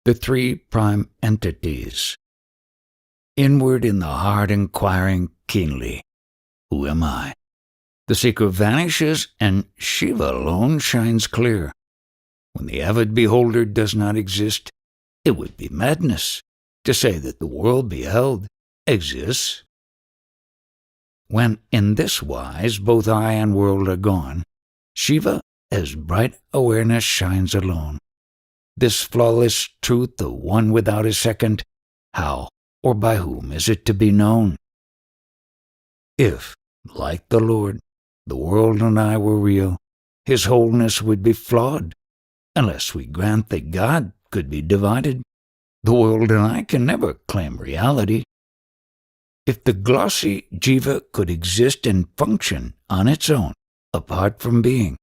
The three prime entities. Inward in the heart inquiring keenly, who am I? The seeker vanishes, and Shiva alone shines clear. When the avid beholder does not exist, it would be madness to say that the world beheld exists. When in this wise both I and world are gone, Shiva as bright awareness shines alone. This flawless truth of one without a second, how or by whom is it to be known? If, like the Lord, the world and I were real, His wholeness would be flawed. Unless we grant that God could be divided, the world and I can never claim reality. If the glossy jiva could exist and function on its own, apart from being,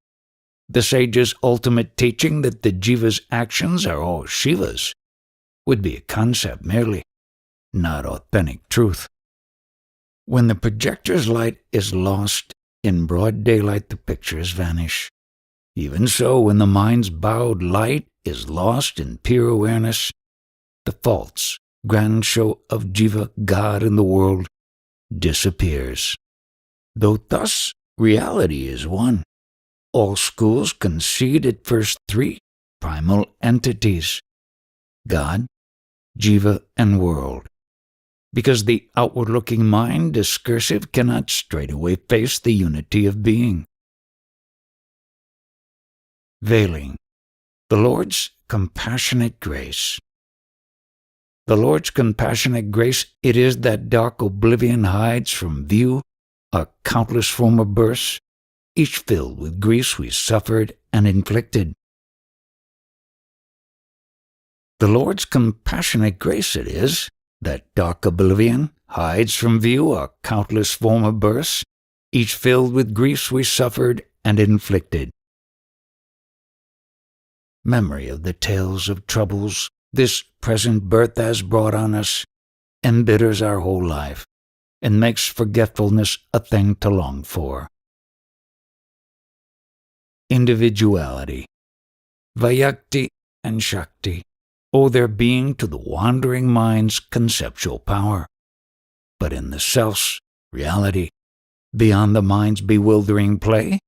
the sage's ultimate teaching that the jiva's actions are all Shiva's would be a concept merely, not authentic truth. When the projector's light is lost, in broad daylight the pictures vanish. Even so, when the mind's bowed light is lost in pure awareness, the false, grand show of jiva, God, and the world disappears. Though thus reality is one, all schools concede at first three primal entities, God, jiva, and world, because the outward-looking mind, discursive, cannot straightway face the unity of being. Veiling, the Lord's compassionate grace. The Lord's compassionate grace, it is that dark oblivion hides from view our countless former births, each filled with griefs we suffered and inflicted. The Lord's compassionate grace it is, that dark oblivion hides from view our countless former births, each filled with griefs we suffered and inflicted. Memory of the tales of troubles this present birth has brought on us embitters our whole life and makes forgetfulness a thing to long for. Individuality. Vyakti and Shakti owe their being to the wandering mind's conceptual power, but in the self's reality, beyond the mind's bewildering play,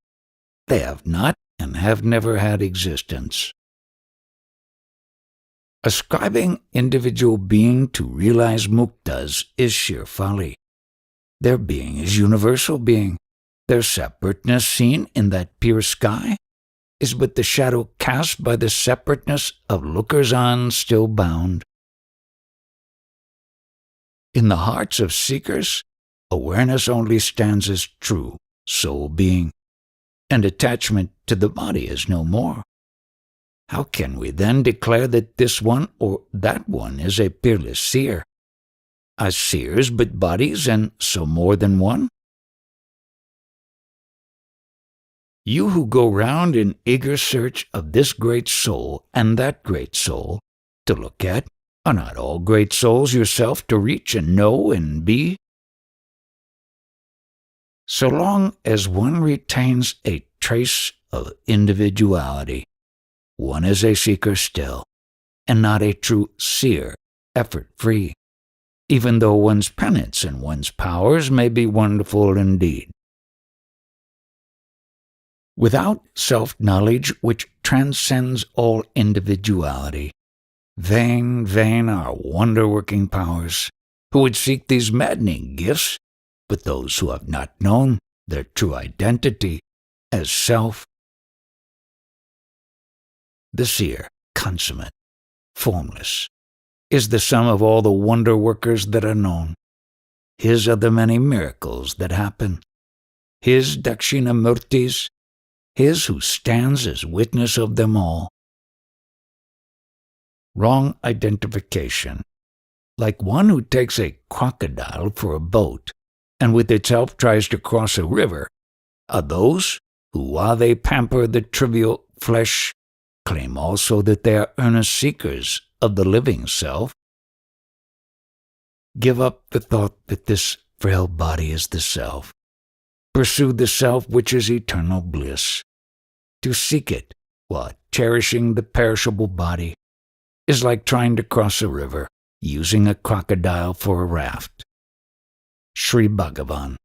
they have not and have never had existence. Ascribing individual being to realized muktas is sheer folly. Their being is universal being. Their separateness seen in that pure sky is but the shadow cast by the separateness of lookers-on still bound. In the hearts of seekers, awareness only stands as true soul being, and attachment to the body is no more. How can we then declare that this one or that one is a peerless seer? Are seers but bodies, and so more than one? You who go round in eager search of this great soul and that great soul to look at, are not all great souls yourself to reach and know and be? So long as one retains a trace of individuality, one is a seeker still, and not a true seer, effort-free, even though one's penance and one's powers may be wonderful indeed. Without self-knowledge which transcends all individuality, vain, vain are wonder-working powers who would seek these maddening gifts, but those who have not known their true identity as self. The seer, consummate, formless, is the sum of all the wonder-workers that are known. His are the many miracles that happen. His Dakshinamurtis, His who stands as witness of them all. Wrong identification. Like one who takes a crocodile for a boat and with its help tries to cross a river, are those who, while they pamper the trivial flesh, claim also that they are earnest seekers of the living self. Give up the thought that this frail body is the self. Pursue the self which is eternal bliss. To seek it while cherishing the perishable body is like trying to cross a river using a crocodile for a raft. Sri Bhagavan.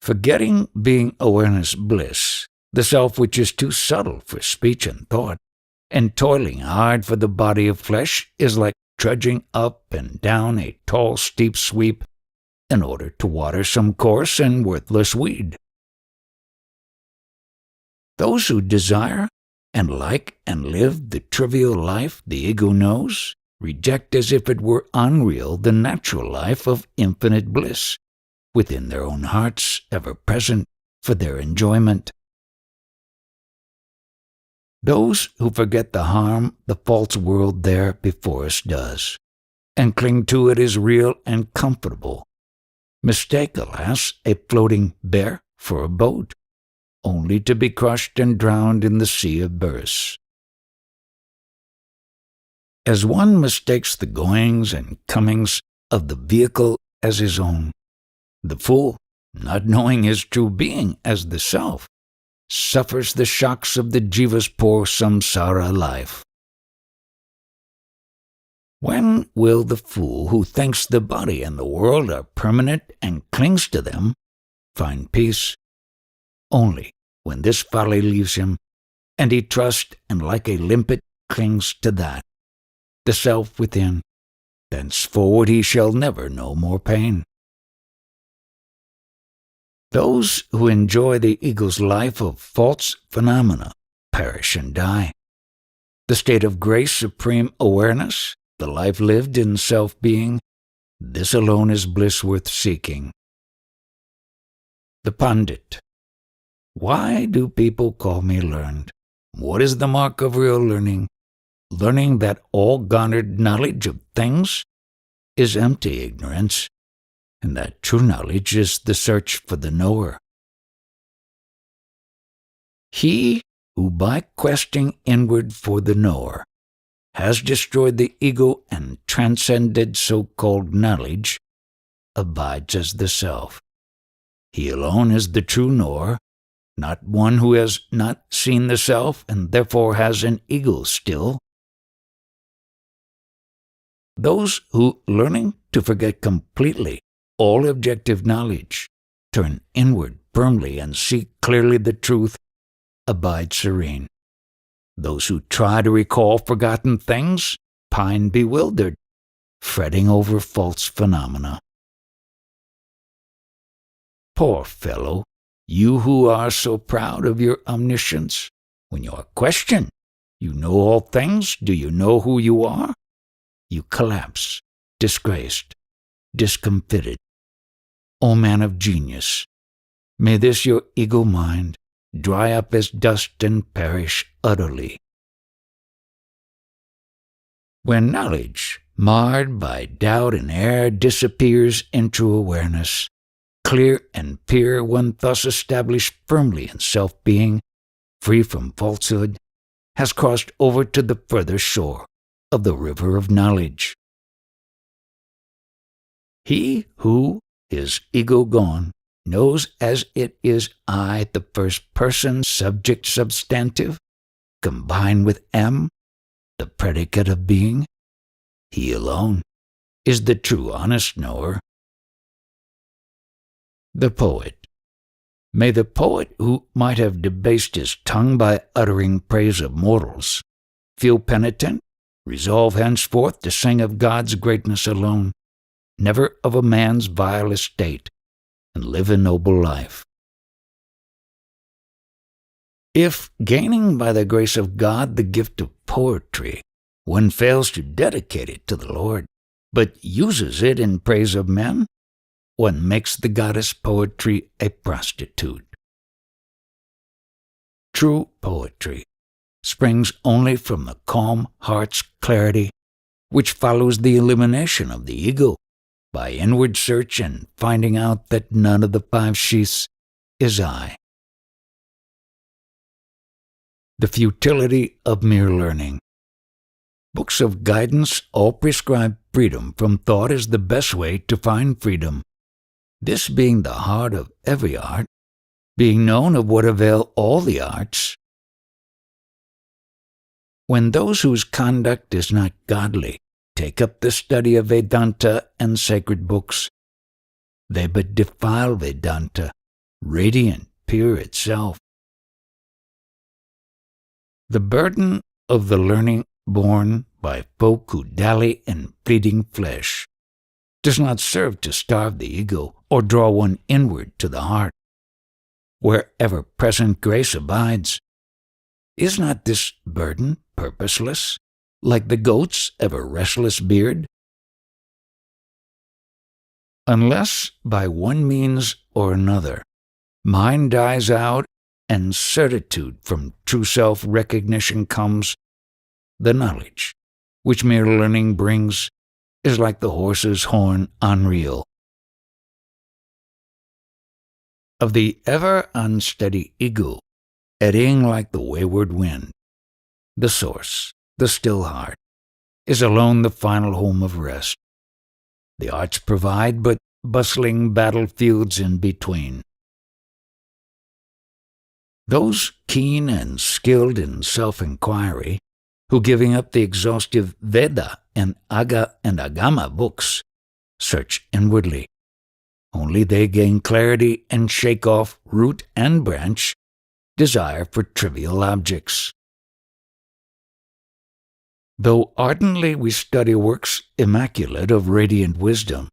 Forgetting being awareness bliss, the self which is too subtle for speech and thought, and toiling hard for the body of flesh is like trudging up and down a tall, steep sweep in order to water some coarse and worthless weed. Those who desire and like and live the trivial life the ego knows reject as if it were unreal the natural life of infinite bliss, within their own hearts, ever present for their enjoyment. Those who forget the harm the false world there before us does, and cling to it as real and comfortable, mistake, alas, a floating bear for a boat, only to be crushed and drowned in the sea of births. As one mistakes the goings and comings of the vehicle as his own, the fool, not knowing his true being as the self, suffers the shocks of the jiva's poor samsara life. When will the fool who thinks the body and the world are permanent and clings to them find peace? Only when this folly leaves him, and he trusts and like a limpet clings to that, the self within, thenceforward he shall never know more pain. Those who enjoy the ego's life of false phenomena perish and die. The state of grace, supreme awareness, the life lived in self-being, this alone is bliss worth seeking. The Pandit. Why do people call me learned? What is the mark of real learning? Learning that all garnered knowledge of things is empty ignorance, and that true knowledge is the search for the knower. He who by questing inward for the knower has destroyed the ego and transcended so-called knowledge abides as the self. He alone is the true knower, not one who has not seen the self and therefore has an ego still. Those who, learning to forget completely all objective knowledge, turn inward firmly and see clearly the truth, abide serene. Those who try to recall forgotten things pine bewildered, fretting over false phenomena. Poor fellow, you who are so proud of your omniscience, when you are questioned, you know all things, do you know who you are? You collapse, disgraced, discomfited. O man of genius, may this your ego mind dry up as dust and perish utterly. When knowledge, marred by doubt and error, disappears in true awareness, clear and pure, one thus established firmly in self-being, free from falsehood, has crossed over to the further shore of the river of knowledge. He who, his ego gone, knows as it is I, the first person, subject substantive, combined with am, the predicate of being, he alone is the true honest knower. The poet. May the poet who might have debased his tongue by uttering praise of mortals feel penitent, resolve henceforth to sing of God's greatness alone, never of a man's vile estate, and live a noble life. If, gaining by the grace of God the gift of poetry, one fails to dedicate it to the Lord, but uses it in praise of men, one makes the goddess poetry a prostitute. True poetry springs only from the calm heart's clarity, which follows the elimination of the ego by inward search and finding out that none of the five sheaths is I. The futility of mere learning. Books of guidance all prescribe freedom from thought as the best way to find freedom. This being the heart of every art, being known of what avail all the arts. when those whose conduct is not godly take up the study of Vedanta and sacred books, they but defile Vedanta, radiant, pure itself. The burden of the learning borne by folk who dally in fleeting flesh does not serve to starve the ego or draw one inward to the heart, where ever-present grace abides. Is not this burden purposeless, like the goat's ever-restless beard? Unless by one means or another mind dies out and certitude from true self-recognition comes, the knowledge which mere learning brings is like the horse's horn unreal. Of the ever unsteady ego, eddying like the wayward wind, the source, the still heart, is alone the final home of rest. The arts provide but bustling battlefields in between. Those keen and skilled in self-inquiry, who, giving up the exhaustive Veda and Agga and Agama books, search inwardly, only they gain clarity and shake off root and branch desire for trivial objects. Though ardently we study works immaculate of radiant wisdom,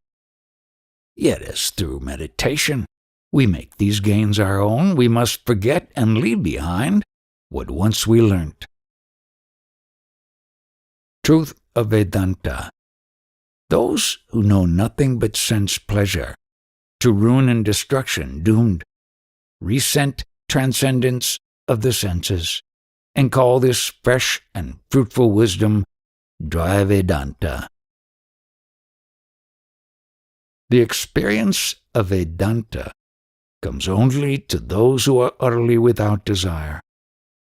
yet as through meditation we make these gains our own, we must forget and leave behind what once we learnt. Truth of Vedanta. Those who know nothing but sense pleasure, to ruin and destruction doomed, resent transcendence of the senses, and call this fresh and fruitful wisdom dry Vedanta. The experience of Vedanta comes only to those who are utterly without desire.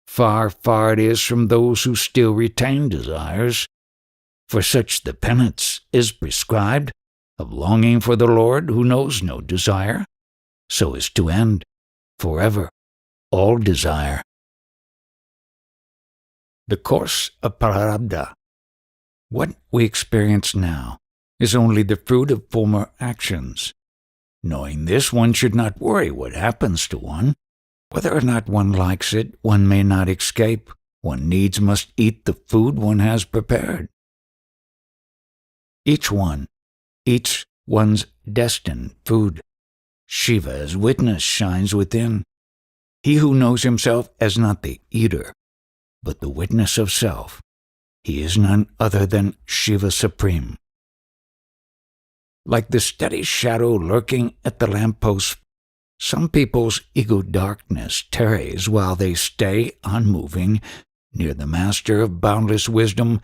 Far, far it is from those who still retain desires. For such the penance is prescribed of longing for the Lord who knows no desire, so as to end forever all desire. The course of prarabdha. What we experience now is only the fruit of former actions. Knowing this, one should not worry what happens to one. Whether or not one likes it, one may not escape. One needs must eat the food one has prepared. Each one's destined food. Shiva as witness shines within. He who knows himself as not the eater, but the witness of self, he is none other than Shiva Supreme. Like the steady shadow lurking at the lamppost, some people's ego darkness tarries while they stay unmoving near the master of boundless wisdom,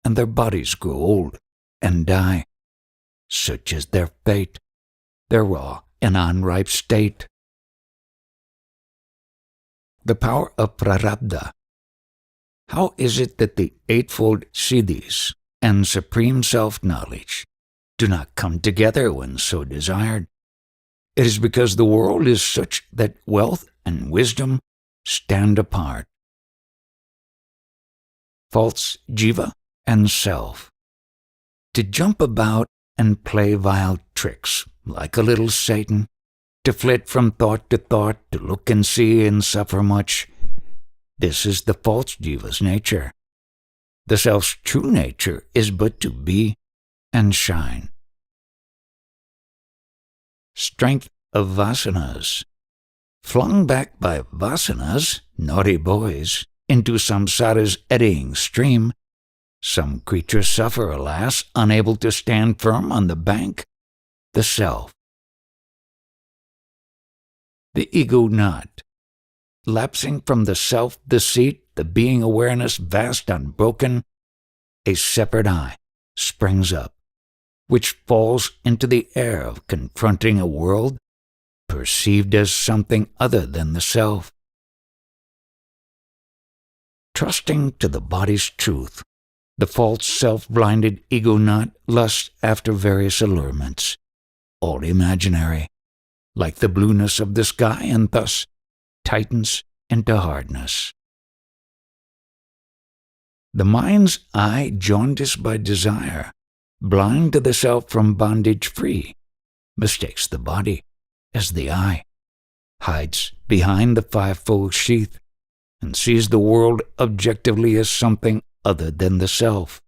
and their bodies grow old and die. Such is their fate, their raw and unripe state. The power of prarabdha. How is it that the eightfold siddhis and supreme self-knowledge do not come together when so desired? It is because the world is such that wealth and wisdom stand apart. False jiva and self. To jump about and play vile tricks, like a little Satan, to flit from thought to thought, to look and see and suffer much. This is the false jiva's nature. The self's true nature is but to be and shine. Strength of vasanas. Flung back by vasanas, naughty boys, into samsara's eddying stream, some creatures suffer, alas, unable to stand firm on the bank, the self. The ego not. Lapsing from the self-deceit, the being-awareness vast unbroken, a separate I springs up, which falls into the air of confronting a world perceived as something other than the self. Trusting to the body's truth, the false self-blinded ego not lusts after various allurements, all imaginary, like the blueness of the sky, and thus tightens into hardness. The mind's eye jaundiced by desire, blind to the self from bondage free, mistakes the body as the eye, hides behind the fivefold sheath, and sees the world objectively as something other than the self.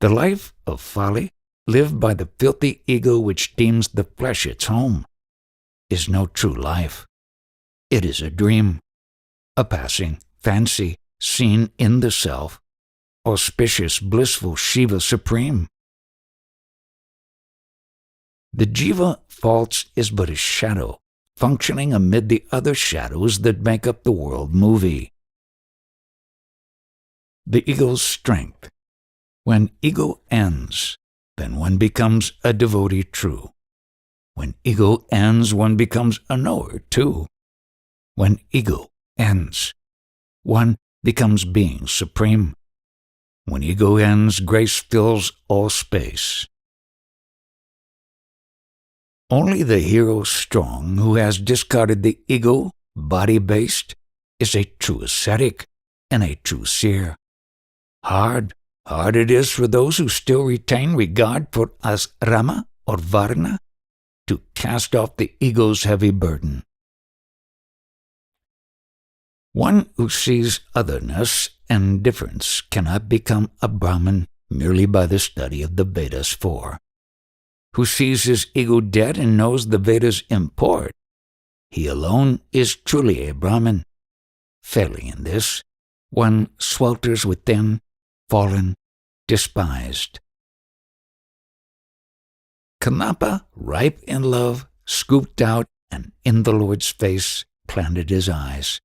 The life of folly, lived by the filthy ego which deems the flesh its home, is no true life. It is a dream, a passing fancy seen in the self, auspicious, blissful Shiva supreme. The jiva false is but a shadow, functioning amid the other shadows that make up the world movie. The ego's strength. When ego ends, then one becomes a devotee true. When ego ends, one becomes a knower too. When ego ends, one becomes being supreme. When ego ends, grace fills all space. Only the hero strong, who has discarded the ego, body-based, is a true ascetic and a true seer. Hard it is for those who still retain regard for asrama or varna to cast off the ego's heavy burden. One who sees otherness and difference cannot become a Brahmin merely by the study of the Vedas 4. Who sees his ego dead and knows the Vedas' import, he alone is truly a Brahmin. Failing in this, one swelters within, fallen, despised. Kanapa, ripe in love, scooped out and in the Lord's face planted his eyes.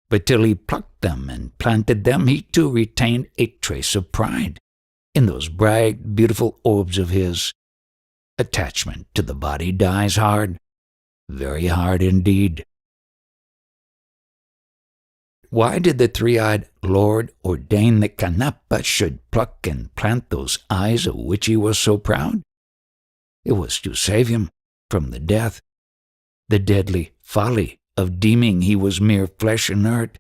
But till he plucked them and planted them, he too retained a trace of pride in those bright, beautiful orbs of his. Attachment to the body dies hard, very hard indeed. Why did the three-eyed Lord ordain that Kanapa should pluck and plant those eyes of which he was so proud? It was to save him from the deadly folly of deeming he was mere flesh inert.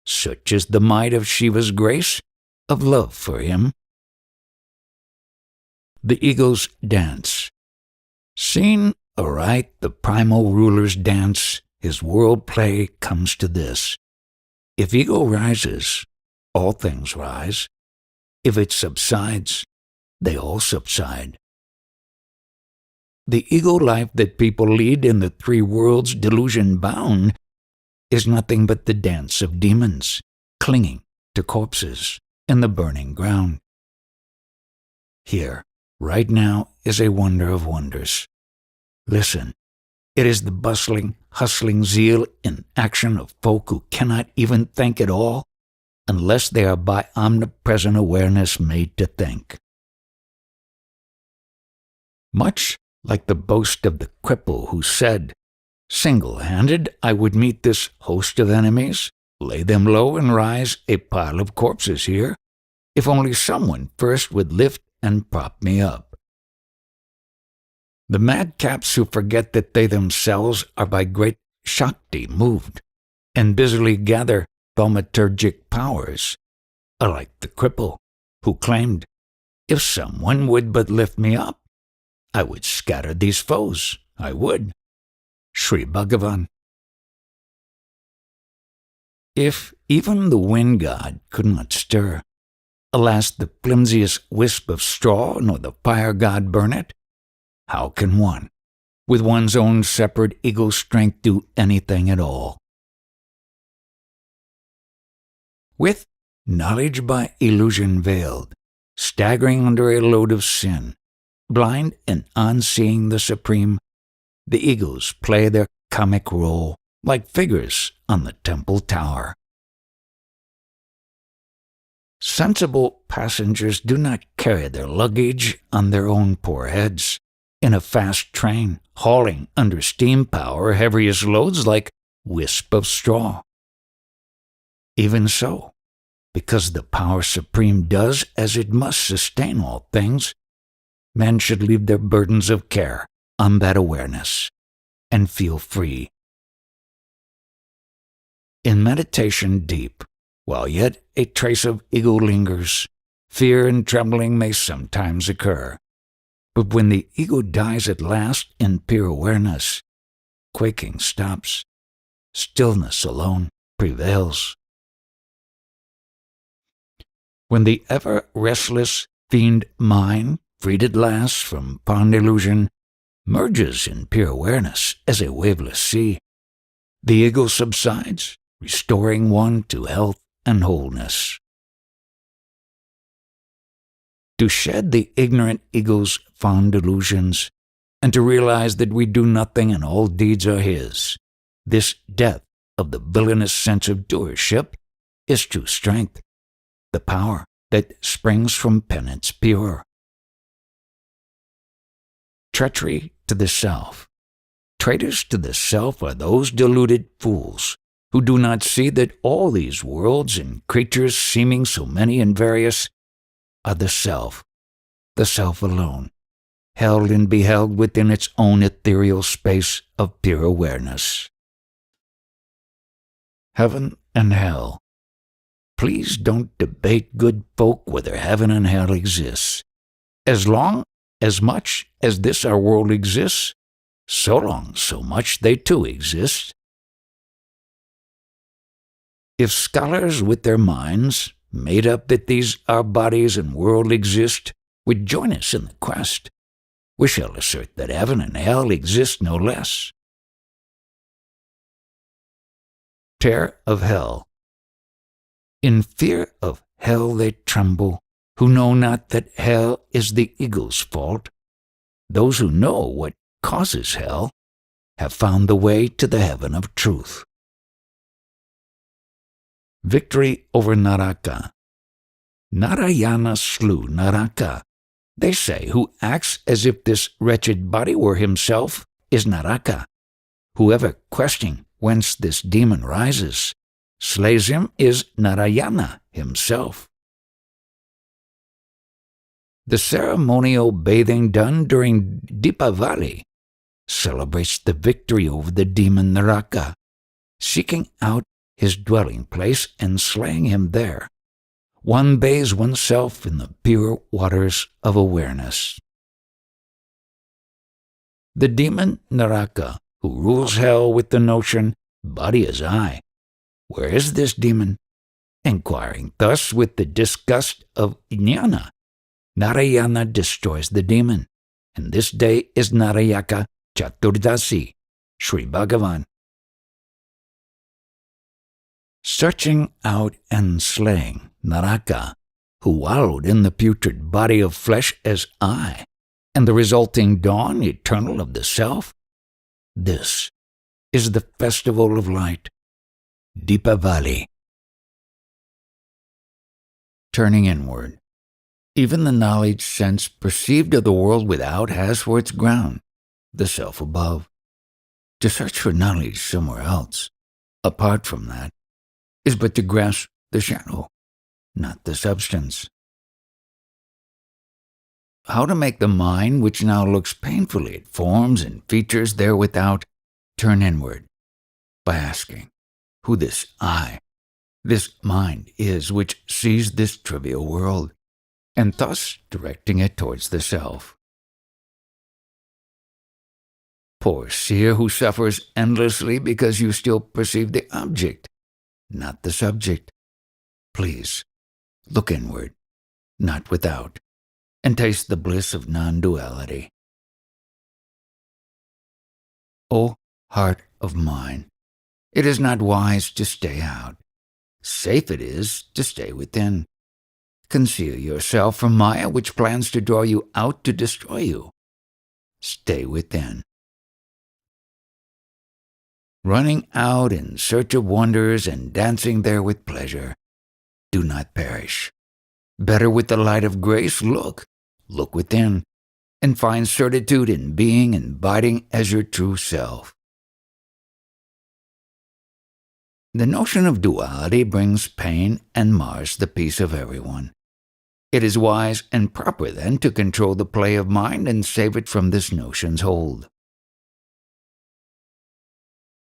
Such is the might of Shiva's grace, of love for him. The ego's dance. Seen aright the primal ruler's dance, his world play comes to this. If ego rises, all things rise. If it subsides, they all subside. The ego life that people lead in the three worlds delusion bound is nothing but the dance of demons, clinging to corpses in the burning ground. Here, right now, is a wonder of wonders. Listen, it is the bustling, hustling zeal in action of folk who cannot even think at all unless they are by omnipresent awareness made to think. Much like the boast of the cripple who said, "Single-handed I would meet this host of enemies, lay them low and rise a pile of corpses here, if only someone first would lift and prop me up." The madcaps who forget that they themselves are by great Shakti moved, and busily gather thaumaturgic powers, are like the cripple who claimed, "If someone would but lift me up, I would scatter these foes, I would." Sri Bhagavan. If even the wind god could not stir, alas, the flimsiest wisp of straw, nor the fire god burn it, how can one, with one's own separate ego strength, do anything at all? With knowledge by illusion veiled, staggering under a load of sin, blind and unseeing the supreme, the egos play their comic role like figures on the temple tower. Sensible passengers do not carry their luggage on their own poor heads in a fast train, hauling under steam power heaviest loads like wisp of straw. Even so, because the power supreme does as it must sustain all things, men should leave their burdens of care on that awareness and feel free. In meditation deep, While yet a trace of ego lingers, fear and trembling may sometimes occur. But when the ego dies at last in pure awareness, quaking stops, stillness alone prevails. When the ever-restless fiend mind, freed at last from fond illusion, merges in pure awareness as a waveless sea, the ego subsides, restoring one to health and wholeness. To shed the ignorant ego's fond illusions, and to realize that we do nothing and all deeds are his, this death of the villainous sense of doership is true strength, the power that springs from penance pure. Treachery to the self. Traitors to the self are those deluded fools who do not see that all these worlds and creatures seeming so many and various are the self alone, held and beheld within its own ethereal space of pure awareness. Heaven and hell. Please don't debate, good folk, whether heaven and hell exists. As much as this our world exists, so long, so much they too exist. If scholars with their minds, made up that these our bodies and world exist, would join us in the quest, we shall assert that heaven and hell exist no less. Terror of hell. In fear of hell they tremble, who know not that hell is the ego's fault. Those who know what causes hell have found the way to the heaven of truth. Victory over Naraka. Narayana slew Naraka. They say, who acts as if this wretched body were himself is Naraka. Whoever questioning whence this demon rises, slays him is Narayana himself. The ceremonial bathing done during Deepavali celebrates the victory over the demon Naraka, seeking out his dwelling place and slaying him there. One bathes oneself in the pure waters of awareness. The demon Naraka, who rules hell with the notion, body is I. Where is this demon? Inquiring thus with the disgust of jnana, Narayana destroys the demon, and this day is Narayaka Chaturdasi, Sri Bhagavan. Searching out and slaying Naraka, who wallowed in the putrid body of flesh as I, and the resulting dawn eternal of the self, this is the festival of light, Deepavali. Turning inward. Even the knowledge sense perceived of the world without has for its ground the self above. To search for knowledge somewhere else, apart from that, is but to grasp the shadow, not the substance. How to make the mind, which now looks painfully at forms and features there without, turn inward, by asking who this I, this mind is which sees this trivial world, and thus directing it towards the self. Poor seer who suffers endlessly because you still perceive the object, not the subject. Please, look inward, not without, and taste the bliss of non-duality. O heart of mine, it is not wise to stay out. Safe it is to stay within. Conceal yourself from Maya, which plans to draw you out to destroy you. Stay within. Running out in search of wonders and dancing there with pleasure, do not perish. Better with the light of grace look within, and find certitude in being and abiding as your true self. The notion of duality brings pain and mars the peace of everyone. It is wise and proper, then, to control the play of mind and save it from this notion's hold.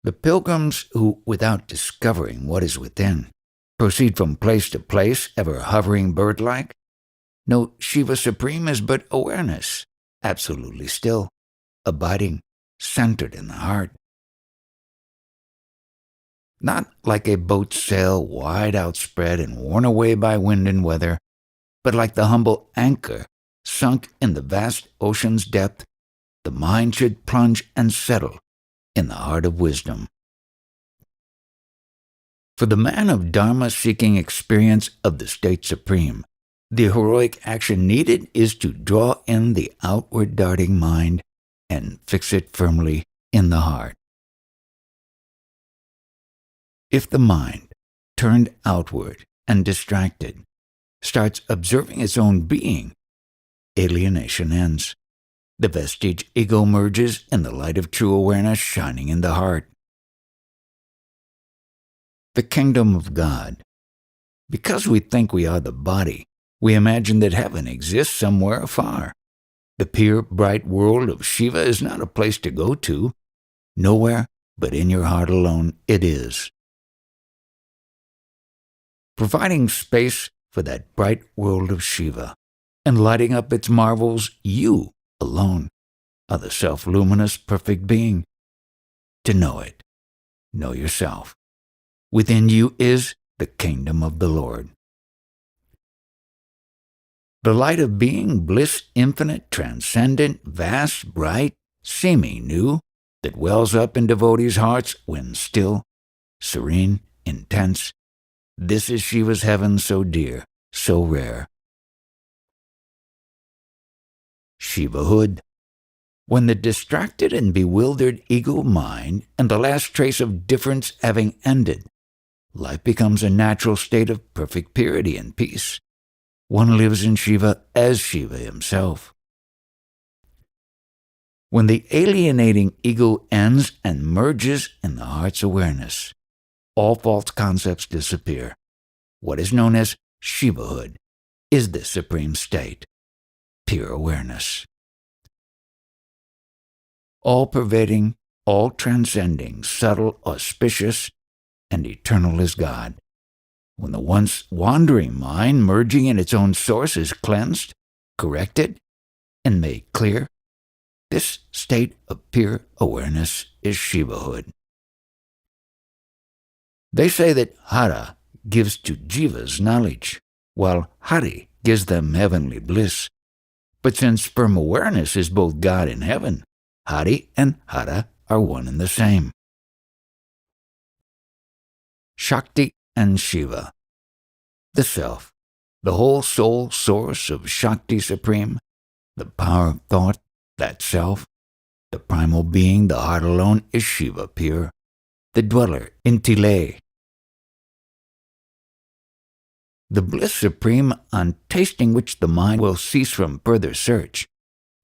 The pilgrims who, without discovering what is within, proceed from place to place, ever hovering bird-like? No, Shiva Supreme is but awareness, absolutely still, abiding, centered in the heart. Not like a boat's sail wide outspread and worn away by wind and weather, but like the humble anchor sunk in the vast ocean's depth, the mind should plunge and settle in the heart of wisdom. For the man of Dharma seeking experience of the state supreme, the heroic action needed is to draw in the outward darting mind and fix it firmly in the heart. If the mind, turned outward and distracted, starts observing its own being, alienation ends. The vestige ego merges in the light of true awareness shining in the heart. The kingdom of God. Because we think we are the body, we imagine that heaven exists somewhere afar. The pure, bright world of Shiva is not a place to go to. Nowhere but in your heart alone it is. Providing space for that bright world of Shiva and lighting up its marvels, you alone are the self-luminous perfect being. To know it, know yourself. Within you is the kingdom of the Lord. The light of being, bliss infinite, transcendent, vast, bright, seeming new, that wells up in devotees' hearts when still, serene, intense. This is Shiva's heaven so dear, so rare. Shivahood. When the distracted and bewildered ego mind and the last trace of difference having ended, life becomes a natural state of perfect purity and peace. One lives in Shiva as Shiva himself. When the alienating ego ends and merges in the heart's awareness, all false concepts disappear. What is known as Shivahood is the supreme state, pure awareness. All-pervading, all-transcending, subtle, auspicious, and eternal is God. When the once wandering mind, merging in its own source, is cleansed, corrected, and made clear, this state of pure awareness is Shivahood. They say that Hara gives to Jivas knowledge, while Hari gives them heavenly bliss. But since firm awareness is both God and heaven, Hari and Hara are one and the same. Shakti and Shiva. The self, the whole soul source of Shakti Supreme, the power of thought, that self, the primal being, the heart alone, is Shiva pure, the dweller in Tile. The bliss supreme, on tasting which the mind will cease from further search,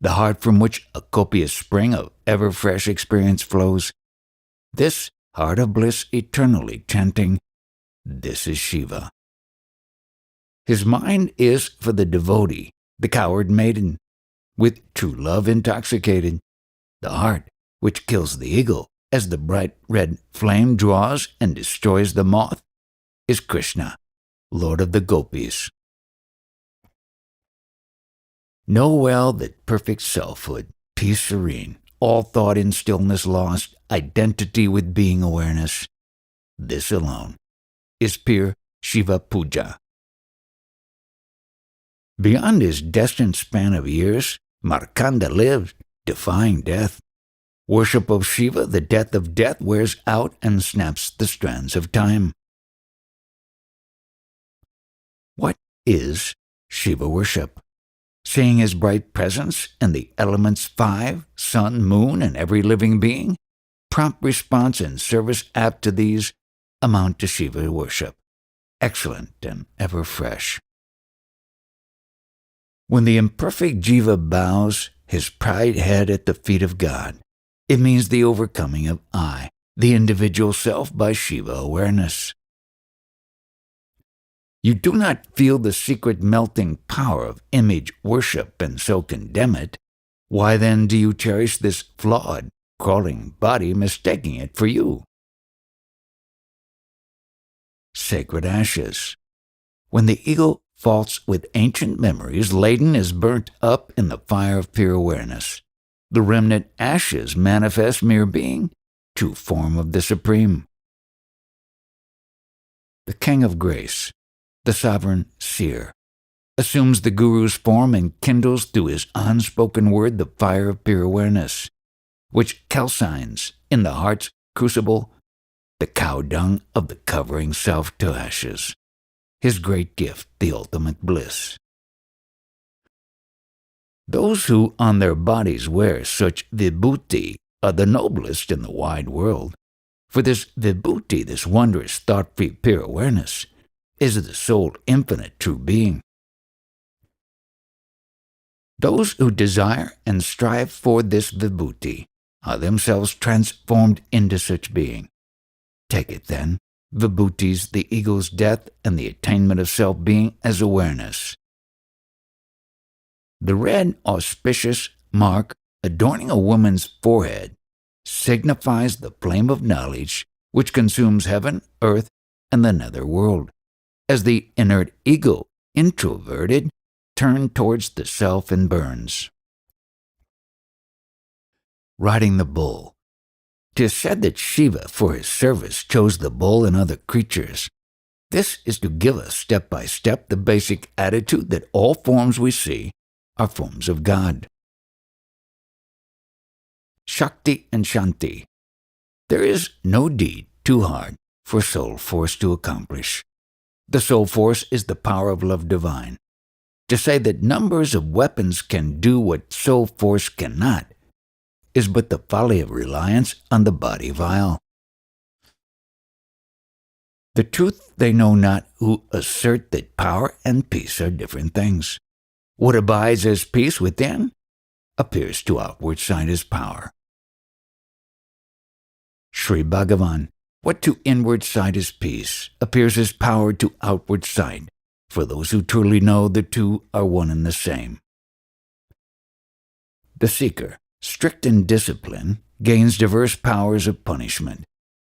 the heart from which a copious spring of ever-fresh experience flows, this heart of bliss eternally chanting, this is Shiva. His mind is for the devotee, the coward maiden, with true love intoxicated, the heart which kills the ego as the bright red flame draws and destroys the moth, is Krishna, Lord of the gopis. Know well that perfect selfhood, peace serene, all thought in stillness lost, identity with being awareness, this alone is pure Shiva Puja. Beyond his destined span of years, Markanda lived, defying death. Worship of Shiva, the death of death, wears out and snaps the strands of time. What is Shiva worship? Seeing his bright presence in the elements 5, sun, moon, and every living being, prompt response and service apt to these amount to Shiva worship, excellent and ever fresh. When the imperfect jiva bows his pride head at the feet of God, it means the overcoming of I, the individual self, by Shiva awareness. You do not feel the secret melting power of image worship and so condemn it. Why then do you cherish this flawed, crawling body, mistaking it for you? sacred ashes. When the ego false with ancient memories laden is burnt up in the fire of pure awareness, the remnant ashes manifest mere being, true form of the Supreme. The King of Grace, the sovereign seer, assumes the Guru's form and kindles through his unspoken word the fire of pure awareness, which calcines in the heart's crucible the cow dung of the covering self to ashes, his great gift, the ultimate bliss. Those who on their bodies wear such vibhuti are the noblest in the wide world, for this vibhuti, this wondrous thought-free pure awareness, is the sole infinite true being. Those who desire and strive for this vibhuti are themselves transformed into such being. Take it then, vibhutis, the ego's death and the attainment of self-being as awareness. The red auspicious mark adorning a woman's forehead signifies the flame of knowledge which consumes heaven, earth, and the nether world, as the inert ego, introverted, turned towards the self and burns. Riding the bull. 'Tis said that Shiva, for his service, chose the bull and other creatures. This is to give us step by step the basic attitude that all forms we see are forms of God. Shakti and Shanti. There is no deed too hard for soul force to accomplish. The soul force is the power of love divine. To say that numbers of weapons can do what soul force cannot is but the folly of reliance on the body vile. The truth they know not who assert that power and peace are different things. What abides as peace within appears to outward sight as power. Sri Bhagavan, what to inward sight is peace appears as power to outward sight, for those who truly know the two are one and the same. The seeker, strict in discipline, gains diverse powers of punishment,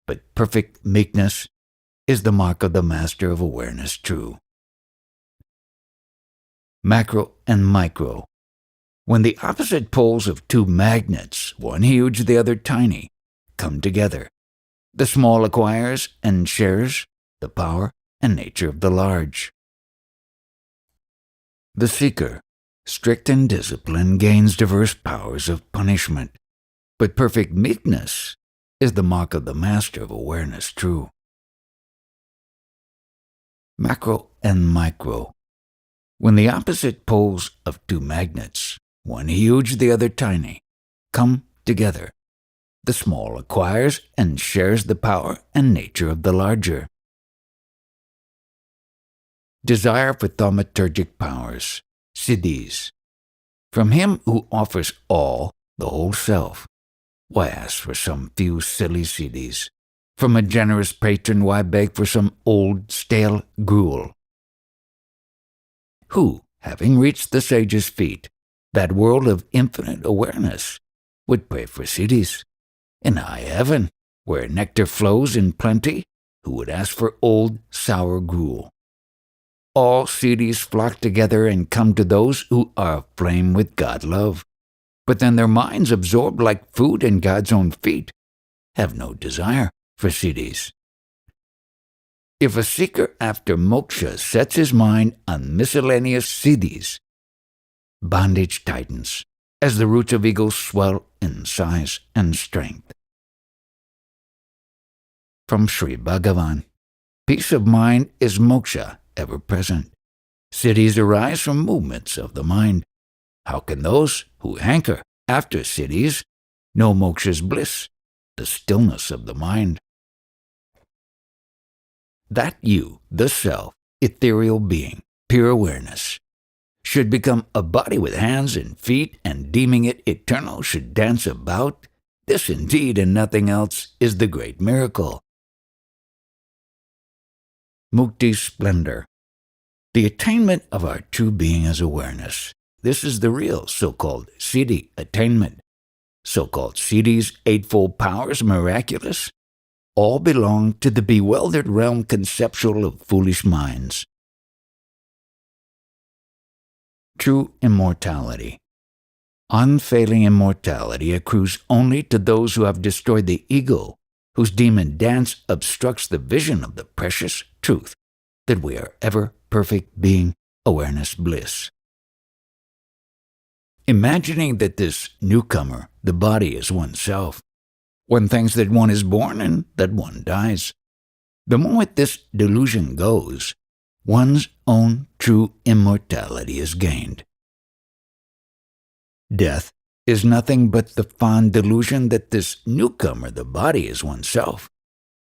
but perfect meekness is the mark of the master of awareness true. Macro and micro. When the opposite poles of two magnets, one huge, the other tiny, come together, the small acquires and shares the power and nature of the large. The seeker, strict in discipline, gains diverse powers of punishment, but perfect meekness is the mark of the master of awareness true. Macro and micro. When the opposite poles of two magnets, one huge, the other tiny, come together, the small acquires and shares the power and nature of the larger. Desire for thaumaturgic powers, siddhis. From him who offers all, the whole self, why ask for some few silly siddhis? From a generous patron, why beg for some old, stale gruel? Who, having reached the sage's feet, that world of infinite awareness, would pray for siddhis? In high heaven, where nectar flows in plenty, who would ask for old, sour gruel? All siddhis flock together and come to those who are aflame with God-love, but then their minds, absorbed like food in God's own feet, have no desire for siddhis. If a seeker after moksha sets his mind on miscellaneous siddhis, bondage tightens as the roots of ego swell in size and strength. From Sri Bhagavan, peace of mind is moksha ever present. Siddhis arise from movements of the mind. How can those who hanker after siddhis know moksha's bliss, the stillness of the mind? That you, the self, ethereal being, pure awareness, should become a body with hands and feet, and deeming it eternal should dance about, this indeed and nothing else is the great miracle. Mukti splendor. The attainment of our true being as awareness. This is the real so-called siddhi attainment. So-called siddhis, eightfold powers, miraculous. all belong to the bewildered realm conceptual of foolish minds. True immortality. Unfailing immortality accrues only to those who have destroyed the ego, whose demon dance obstructs the vision of the precious truth that we are ever perfect being, awareness, bliss. Imagining that this newcomer, the body, is oneself, one thinks that one is born and that one dies. The moment this delusion goes, one's own true immortality is gained. Death is nothing but the fond delusion that this newcomer, the body, is oneself.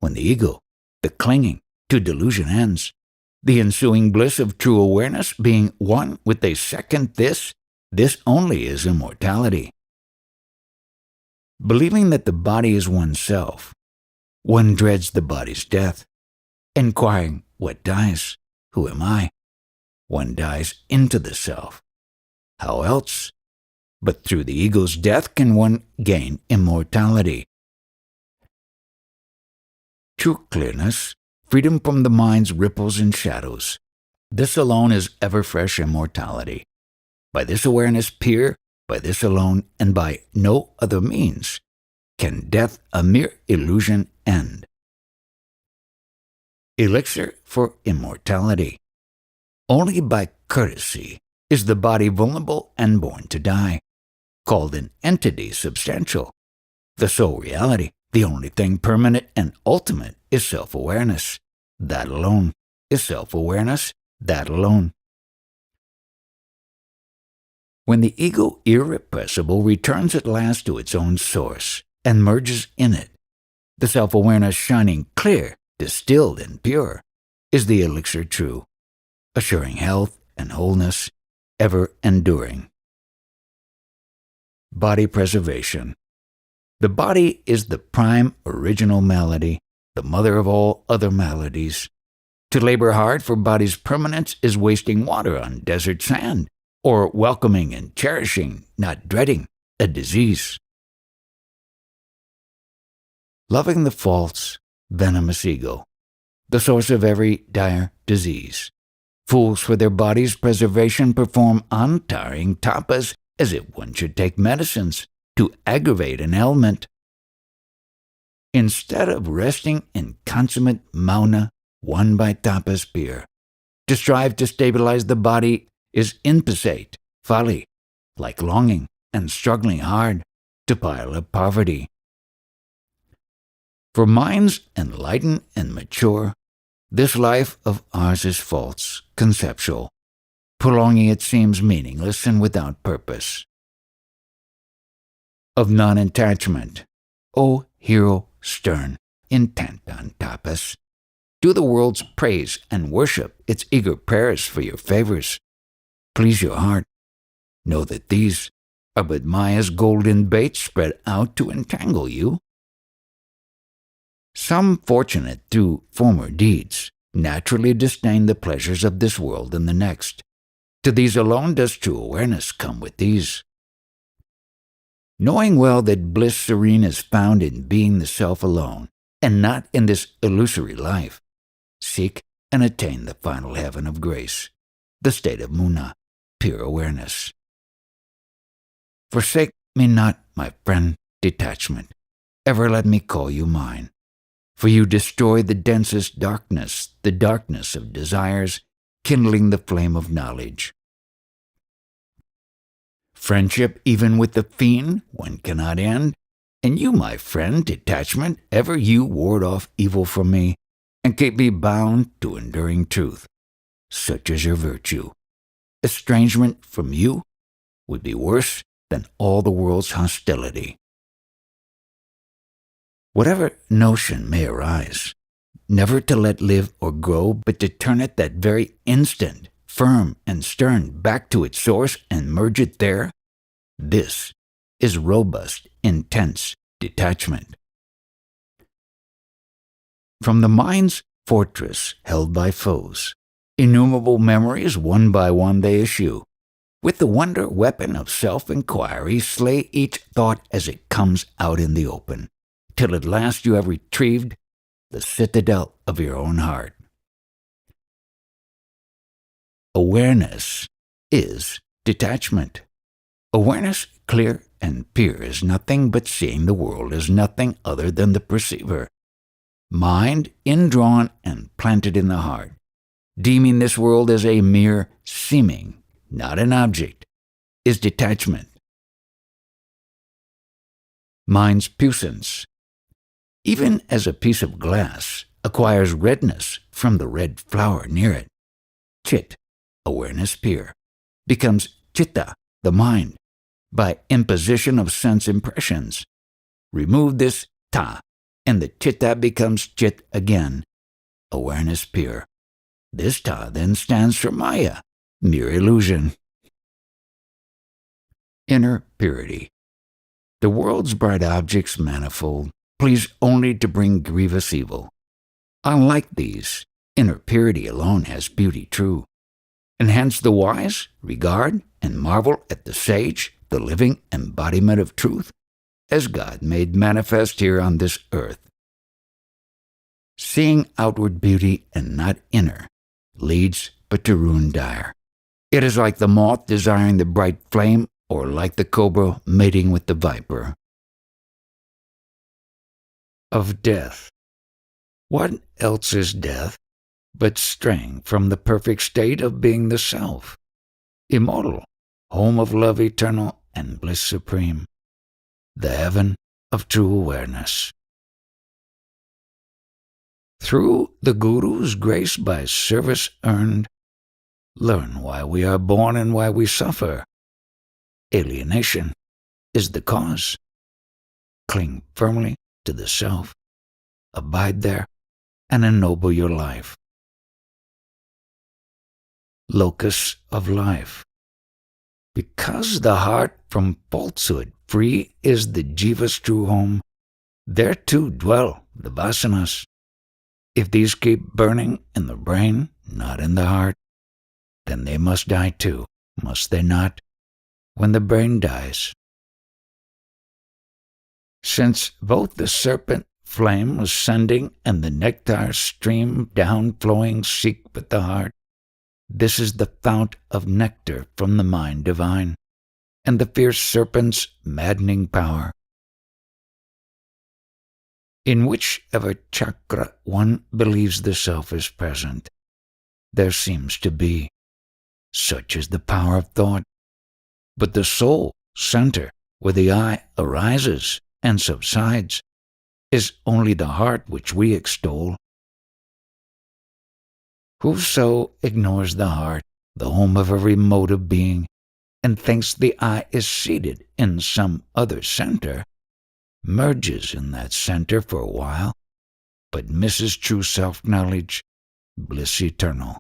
When the ego, the clinging to delusion ends, the ensuing bliss of true awareness being one with a second this only is immortality. Believing that the body is oneself, one dreads the body's death, inquiring, what dies? Who am I? One dies into the self. How else? But through the ego's death can one gain immortality. True clearness, freedom from the mind's ripples and shadows. This alone is ever-fresh immortality. By this awareness pure, by this alone, and by no other means, can death, a mere illusion, end. Elixir for immortality. Only by courtesy is the body vulnerable and born to die, called an entity substantial. The sole reality, the only thing permanent and ultimate, is self-awareness. That alone is self-awareness, that alone. When the ego irrepressible returns at last to its own source and merges in it, the self-awareness shining clear, distilled and pure, is the elixir true, assuring health and wholeness, ever enduring. Body preservation. The body is the prime original malady, the mother of all other maladies. To labor hard for body's permanence is wasting water on desert sand, or welcoming and cherishing, not dreading, a disease. Loving the false, venomous ego, the source of every dire disease. Fools for their body's preservation perform untiring tapas as if one should take medicines to aggravate an ailment. Instead of resting in consummate mauna, won by tapas pure, to strive to stabilize the body is impensate, folly, like longing and struggling hard to pile up poverty. For minds enlightened and mature, this life of ours is false, conceptual. Prolonging it seems meaningless and without purpose. Of non-attachment, O hero stern, intent on tapas, do the world's praise and worship its eager prayers for your favors. Please your heart. Know that these are but Maya's golden baits spread out to entangle you. Some fortunate through former deeds naturally disdain the pleasures of this world and the next. To these alone does true awareness come with ease. Knowing well that bliss serene is found in being the self alone, and not in this illusory life, seek and attain the final heaven of grace, the state of Muna, pure awareness. Forsake me not, my friend, detachment. Ever let me call you mine. For you destroy the densest darkness, the darkness of desires, kindling the flame of knowledge. Friendship even with the fiend one cannot end, and you, my friend, detachment, ever you ward off evil from me, and keep me bound to enduring truth. Such is your virtue. Estrangement from you would be worse than all the world's hostility. Whatever notion may arise, never to let live or grow, but to turn it that very instant, firm and stern, back to its source and merge it there, this is robust, intense detachment. From the mind's fortress held by foes, innumerable memories one by one they issue. With the wonder weapon of self-inquiry, slay each thought as it comes out in the open, till at last you have retrieved the citadel of your own heart. Awareness is detachment. Awareness, clear and pure, is nothing but seeing the world as nothing other than the perceiver. Mind indrawn and planted in the heart, deeming this world as a mere seeming, not an object, is detachment. Mind's puissance. Even as a piece of glass acquires redness from the red flower near it, chit, awareness pure, becomes chitta, the mind, by imposition of sense impressions. Remove this ta, and the chitta becomes chit again, awareness pure. This ta then stands for maya, mere illusion. Inner purity. The world's bright objects manifold, please only to bring grievous evil. Unlike these, inner purity alone has beauty true. And hence the wise regard and marvel at the sage, the living embodiment of truth, as God made manifest here on this earth. Seeing outward beauty and not inner leads but to ruin dire. It is like the moth desiring the bright flame, or like the cobra mating with the viper. Of death. What else is death but straying from the perfect state of being the self, immortal, home of love eternal and bliss supreme, the heaven of true awareness? Through the Guru's grace by service earned, learn why we are born and why we suffer. Alienation is the cause. Cling firmly to the self, abide there, and ennoble your life. Locus of life. Because the heart from falsehood free is the jiva's true home, there too dwell the vasanas. If these keep burning in the brain, not in the heart, then they must die too, must they not, when the brain dies? Since both the serpent flame ascending and the nectar stream downflowing seek but the heart, this is the fount of nectar from the mind divine, and the fierce serpent's maddening power. In whichever chakra one believes the self is present, there seems to be. Such is the power of thought. But the soul center, where the I arises and subsides, is only the heart which we extol. Whoso ignores the heart, the home of every mode of being, and thinks the I is seated in some other center, merges in that center for a while, but misses true self-knowledge, bliss eternal.